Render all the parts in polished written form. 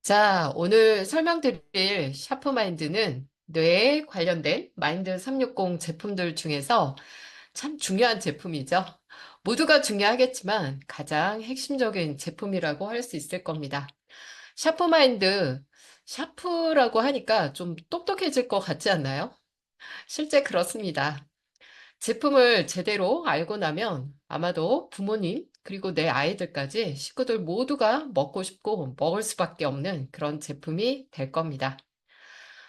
자, 오늘 설명드릴 샤프마인드는 뇌에 관련된 마인드 360 제품들 중에서 참 중요한 제품이죠. 모두가 중요하겠지만 가장 핵심적인 제품이라고 할 수 있을 겁니다. 샤프마인드, 샤프라고 하니까 좀 똑똑해질 것 같지 않나요? 실제 그렇습니다. 제품을 제대로 알고 나면 아마도 부모님, 그리고 내 아이들까지 식구들 모두가 먹고 싶고 먹을 수밖에 없는 그런 제품이 될 겁니다.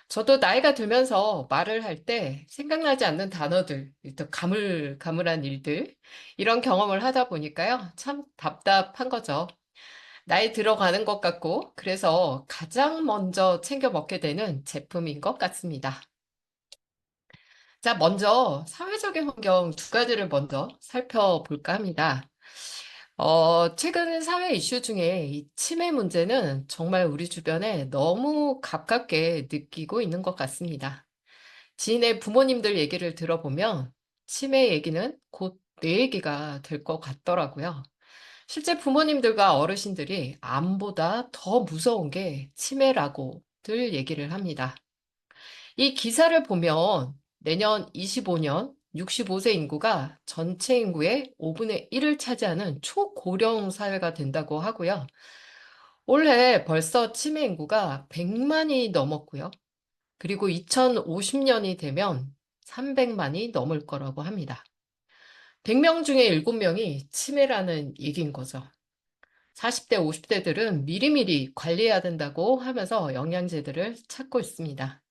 저도 나이가 들면서 말을 할 때 생각나지 않는 단어들, 또 가물가물한 일들, 이런 경험을 하다 보니까요. 참 답답한 거죠. 나이 들어가는 것 같고, 그래서 가장 먼저 챙겨 먹게 되는 제품인 것 같습니다. 자, 먼저 사회적인 환경 두 가지를 먼저 살펴볼까 합니다. 최근 사회 이슈 중에 이 치매 문제는 정말 우리 주변에 너무 가깝게 느끼고 있는 것 같습니다. 지인의 부모님들 얘기를 들어보면 치매 얘기는 곧 내 얘기가 될 것 같더라고요. 실제 부모님들과 어르신들이 암보다 더 무서운 게 치매라고들 얘기를 합니다. 이 기사를 보면 내년 25년 65세 인구가 전체 인구의 5분의 1을 차지하는 초고령 사회가 된다고 하고요. 올해 벌써 치매 인구가 100만이 넘었고요. 그리고 2050년이 되면 300만이 넘을 거라고 합니다. 100명 중에 7명이 치매라는 얘기인 거죠. 40대, 50대들은 미리미리 관리해야 된다고 하면서 영양제들을 찾고 있습니다.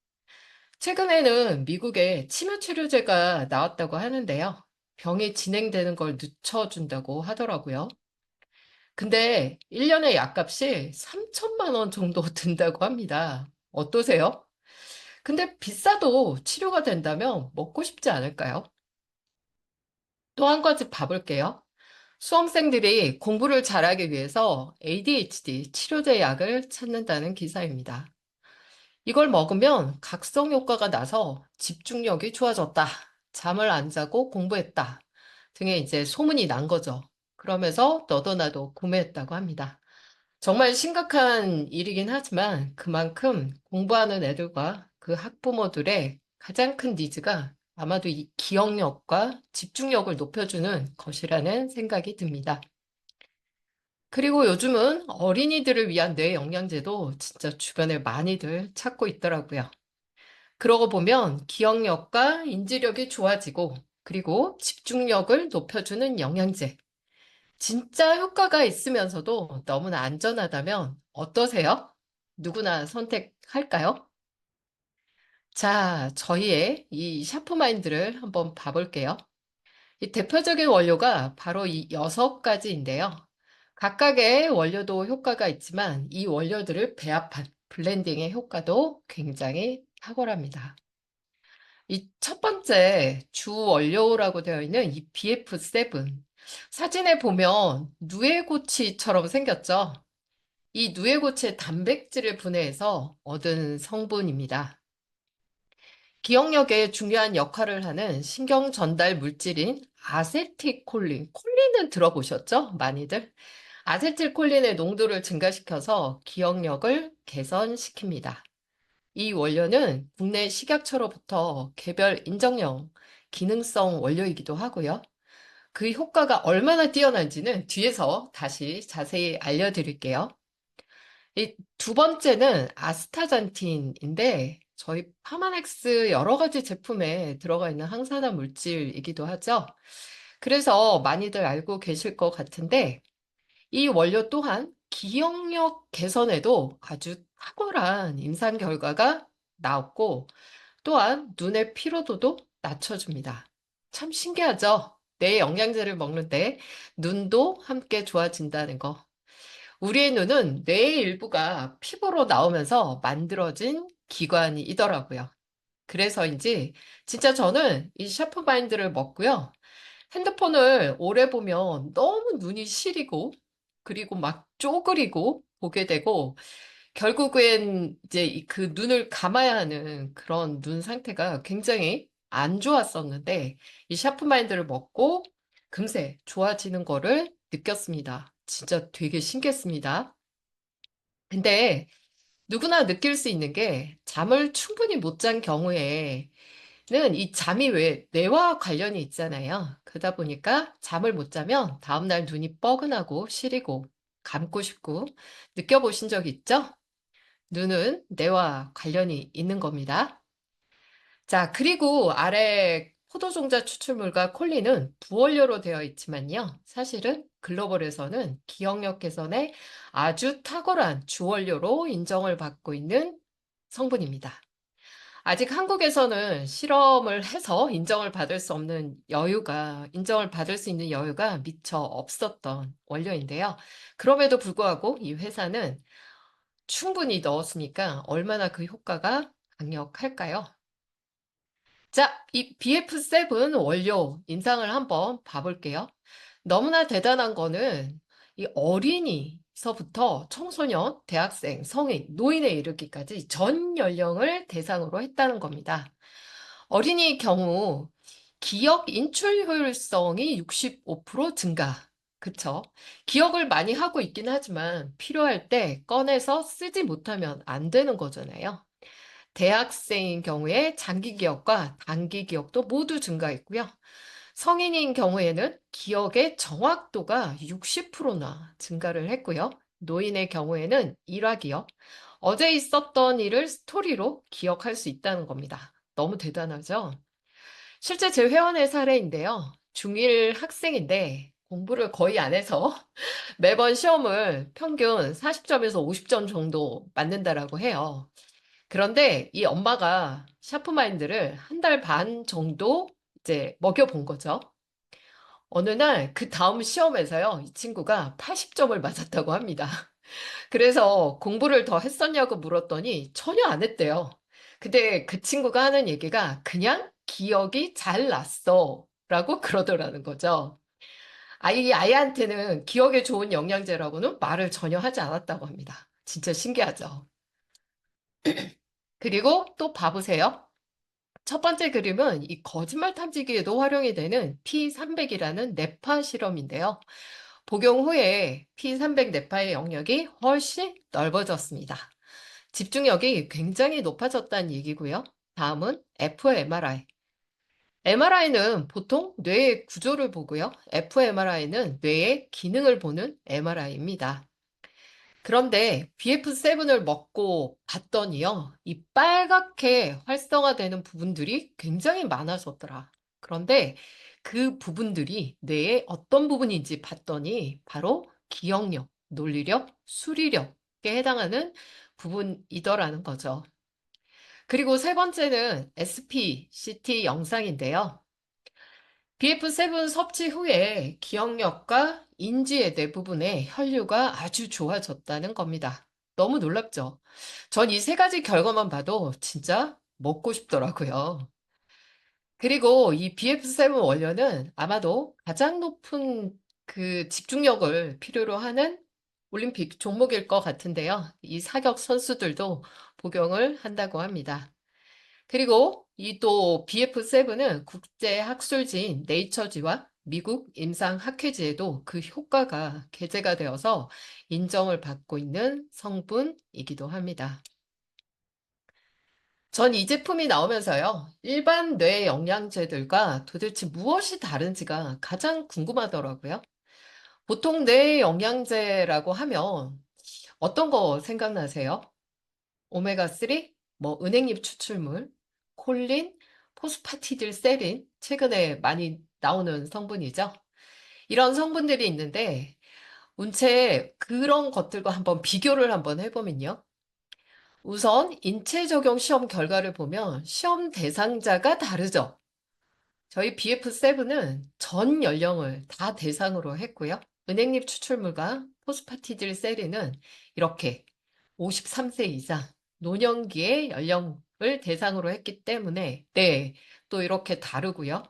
최근에는 미국에 치매 치료제가 나왔다고 하는데요. 병이 진행되는 걸 늦춰준다고 하더라고요. 근데 1년에 약값이 3천만 원 정도 든다고 합니다. 어떠세요? 근데 비싸도 치료가 된다면 먹고 싶지 않을까요? 또 한 가지 봐볼게요. 수험생들이 공부를 잘하기 위해서 ADHD 치료제 약을 찾는다는 기사입니다. 이걸 먹으면 각성 효과가 나서 집중력이 좋아졌다. 잠을 안 자고 공부했다. 등의 이제 소문이 난 거죠. 그러면서 너도 나도 구매했다고 합니다. 정말 심각한 일이긴 하지만 그만큼 공부하는 애들과 그 학부모들의 가장 큰 니즈가 아마도 이 기억력과 집중력을 높여주는 것이라는 생각이 듭니다. 그리고 요즘은 어린이들을 위한 뇌 영양제도 진짜 주변에 많이들 찾고 있더라고요. 그러고 보면 기억력과 인지력이 좋아지고 그리고 집중력을 높여주는 영양제. 진짜 효과가 있으면서도 너무나 안전하다면 어떠세요? 누구나 선택할까요? 자, 저희의 이 샤프마인드를 한번 봐볼게요. 이 대표적인 원료가 바로 이 6가지인데요. 각각의 원료도 효과가 있지만 이 원료들을 배합한 블렌딩의 효과도 굉장히 탁월합니다. 이 첫 번째 주 원료라고 되어 있는 이 BF7. 사진에 보면 누에고치처럼 생겼죠? 이 누에고치의 단백질을 분해해서 얻은 성분입니다. 기억력에 중요한 역할을 하는 신경 전달 물질인 아세틸콜린. 콜린은 들어보셨죠? 많이들. 아세틸콜린의 농도를 증가시켜서 기억력을 개선시킵니다. 이 원료는 국내 식약처로부터 개별 인정형 기능성 원료이기도 하고요. 그 효과가 얼마나 뛰어난지는 뒤에서 다시 자세히 알려드릴게요. 이 두 번째는 아스타잔틴인데 저희 파마넥스 여러 가지 제품에 들어가 있는 항산화 물질이기도 하죠. 그래서 많이들 알고 계실 것 같은데 이 원료 또한 기억력 개선에도 아주 탁월한 임상 결과가 나왔고 또한 눈의 피로도도 낮춰줍니다. 참 신기하죠? 뇌 영양제를 먹는데 눈도 함께 좋아진다는 거. 우리의 눈은 뇌의 일부가 피부로 나오면서 만들어진 기관이더라고요. 그래서인지 진짜 저는 이 샤프마인드를 먹고요. 핸드폰을 오래 보면 너무 눈이 시리고 그리고 막 쪼그리고 보게 되고 결국엔 이제 그 눈을 감아야 하는 그런 눈 상태가 굉장히 안 좋았었는데 이 샤프마인드를 먹고 금세 좋아지는 거를 느꼈습니다. 진짜 되게 신기했습니다. 근데 누구나 느낄 수 있는 게 잠을 충분히 못 잔 경우에는 이 잠이 왜 뇌와 관련이 있잖아요. 그러다 보니까 잠을 못 자면 다음날 눈이 뻐근하고 시리고 감고 싶고 느껴보신 적 있죠? 눈은 뇌와 관련이 있는 겁니다. 자, 그리고 아래 포도종자 추출물과 콜린은 부원료로 되어 있지만요. 사실은 글로벌에서는 기억력 개선에 아주 탁월한 주원료로 인정을 받고 있는 성분입니다. 아직 한국에서는 실험을 해서 인정을 받을 수 있는 여유가 미처 없었던 원료인데요. 그럼에도 불구하고 이 회사는 충분히 넣었으니까 얼마나 그 효과가 강력할까요? 자, 이 BF7 원료 인상을 한번 봐볼게요. 너무나 대단한 거는 이 어린이서부터 청소년, 대학생, 성인, 노인에 이르기까지 전 연령을 대상으로 했다는 겁니다. 어린이 경우 기억 인출 효율성이 65% 증가. 그쵸? 기억을 많이 하고 있긴 하지만 필요할 때 꺼내서 쓰지 못하면 안 되는 거잖아요. 대학생인 경우에 장기 기억과 단기 기억도 모두 증가했고요. 성인인 경우에는 기억의 정확도가 60%나 증가를 했고요. 노인의 경우에는 일화 기억, 어제 있었던 일을 스토리로 기억할 수 있다는 겁니다. 너무 대단하죠? 실제 제 회원의 사례인데요. 중1 학생인데 공부를 거의 안 해서 매번 시험을 평균 40점에서 50점 정도 맞는다라고 해요. 그런데 이 엄마가 샤프마인드를 한 달 반 정도 이제 먹여본 거죠. 어느 날 그 다음 시험에서요, 이 친구가 80점을 맞았다고 합니다. 그래서 공부를 더 했었냐고 물었더니 전혀 안 했대요. 근데 그 친구가 하는 얘기가 그냥 기억이 잘 났어. 라고 그러더라는 거죠. 아이한테는 기억에 좋은 영양제라고는 말을 전혀 하지 않았다고 합니다. 진짜 신기하죠. 그리고 또 봐보세요. 첫 번째 그림은 이 거짓말 탐지기에도 활용이 되는 P300이라는 뇌파 실험인데요. 복용 후에 P300 뇌파의 영역이 훨씬 넓어졌습니다. 집중력이 굉장히 높아졌다는 얘기고요. 다음은 fMRI. MRI는 보통 뇌의 구조를 보고요. fMRI는 뇌의 기능을 보는 MRI입니다. 그런데 BF7을 먹고 봤더니요, 이 빨갛게 활성화되는 부분들이 굉장히 많아졌더라. 그런데 그 부분들이 뇌의 어떤 부분인지 봤더니 바로 기억력, 논리력, 수리력에 해당하는 부분이더라는 거죠. 그리고 세 번째는 SPCT 영상인데요. BF7 섭취 후에 기억력과 인지의 대부분의 혈류가 아주 좋아졌다는 겁니다. 너무 놀랍죠? 전 이 세 가지 결과만 봐도 진짜 먹고 싶더라고요. 그리고 이 BF7 원료는 아마도 가장 높은 그 집중력을 필요로 하는 올림픽 종목일 것 같은데요. 이 사격 선수들도 복용을 한다고 합니다. 그리고 이 또 BF7은 국제 학술지인 네이처지와 미국 임상학회지에도 그 효과가 게재가 되어서 인정을 받고 있는 성분이기도 합니다. 전 이 제품이 나오면서요, 일반 뇌 영양제들과 도대체 무엇이 다른지가 가장 궁금하더라고요. 보통 뇌 영양제라고 하면 어떤 거 생각나세요? 오메가3, 뭐 은행잎 추출물, 콜린, 포스파티딜세린, 최근에 많이 나오는 성분이죠. 이런 성분들이 있는데 운체 그런 것들과 한번 비교를 한번 해보면요. 우선 인체 적용 시험 결과를 보면 시험 대상자가 다르죠. 저희 BF7은 전 연령을 다 대상으로 했고요. 은행잎 추출물과 포스파티딜세린은 이렇게 53세 이상 노년기의 연령을 대상으로 했기 때문에 네, 또 이렇게 다르고요.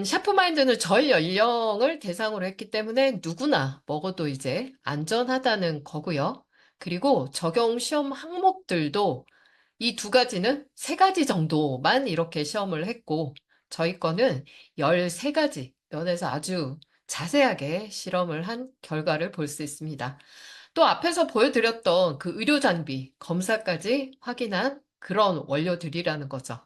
샤프마인드는 전 연령을 대상으로 했기 때문에 누구나 먹어도 이제 안전하다는 거고요. 그리고 적용 시험 항목들도 이 두 가지는 세 가지 정도만 이렇게 시험을 했고, 저희 거는 13가지 면에서 아주 자세하게 실험을 한 결과를 볼 수 있습니다. 또 앞에서 보여드렸던 그 의료 장비 검사까지 확인한 그런 원료들이라는 거죠.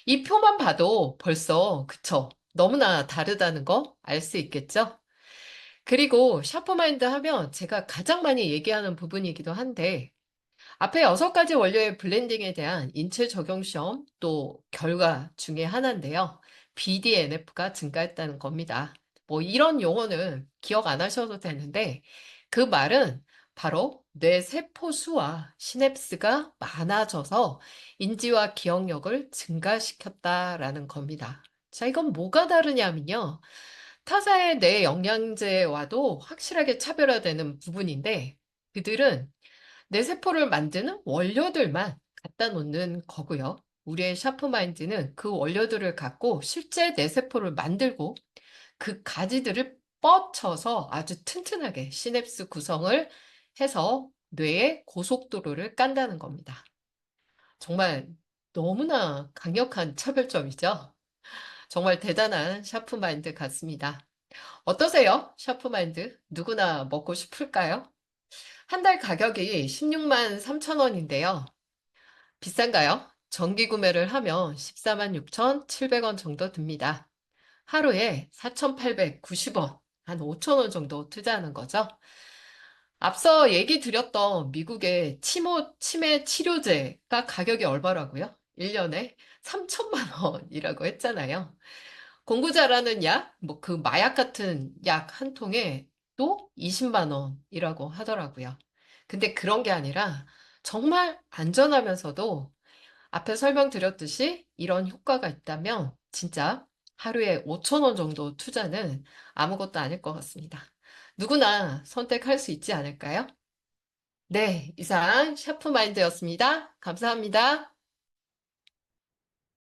이 표만 봐도 벌써, 그쵸? 너무나 다르다는 거 알 수 있겠죠? 그리고 샤프마인드 하면 제가 가장 많이 얘기하는 부분이기도 한데, 앞에 6가지 원료의 블렌딩에 대한 인체 적용 시험 또 결과 중에 하나인데요. BDNF가 증가했다는 겁니다. 뭐 이런 용어는 기억 안 하셔도 되는데 그 말은 바로 뇌 세포 수와 시냅스가 많아져서 인지와 기억력을 증가시켰다라는 겁니다. 자, 이건 뭐가 다르냐면요. 타사의 뇌 영양제와도 확실하게 차별화되는 부분인데 그들은 내 세포를 만드는 원료들만 갖다 놓는 거고요. 우리의 샤프마인드는 그 원료들을 갖고 실제 내 세포를 만들고 그 가지들을 뻗쳐서 아주 튼튼하게 시냅스 구성을 해서 뇌의 고속도로를 깐다는 겁니다. 정말 너무나 강력한 차별점이죠. 정말 대단한 샤프마인드 같습니다. 어떠세요? 샤프마인드? 누구나 먹고 싶을까요? 한 달 가격이 16만 3천 원인데요. 비싼가요? 정기 구매를 하면 14만 6,700원 정도 듭니다. 하루에 4,890원, 한 5천 원 정도 투자하는 거죠. 앞서 얘기 드렸던 미국의 치매 치료제가 가격이 얼마라고요? 1년에 3천만 원이라고 했잖아요. 공부 잘하는 약, 뭐 그 마약 같은 약 한 통에 또 20만 원이라고 하더라고요. 근데 그런 게 아니라 정말 안전하면서도 앞에 설명드렸듯이 이런 효과가 있다면 진짜 하루에 5천 원 정도 투자는 아무것도 아닐 것 같습니다. 누구나 선택할 수 있지 않을까요? 네, 이상 샤프마인드였습니다. 감사합니다.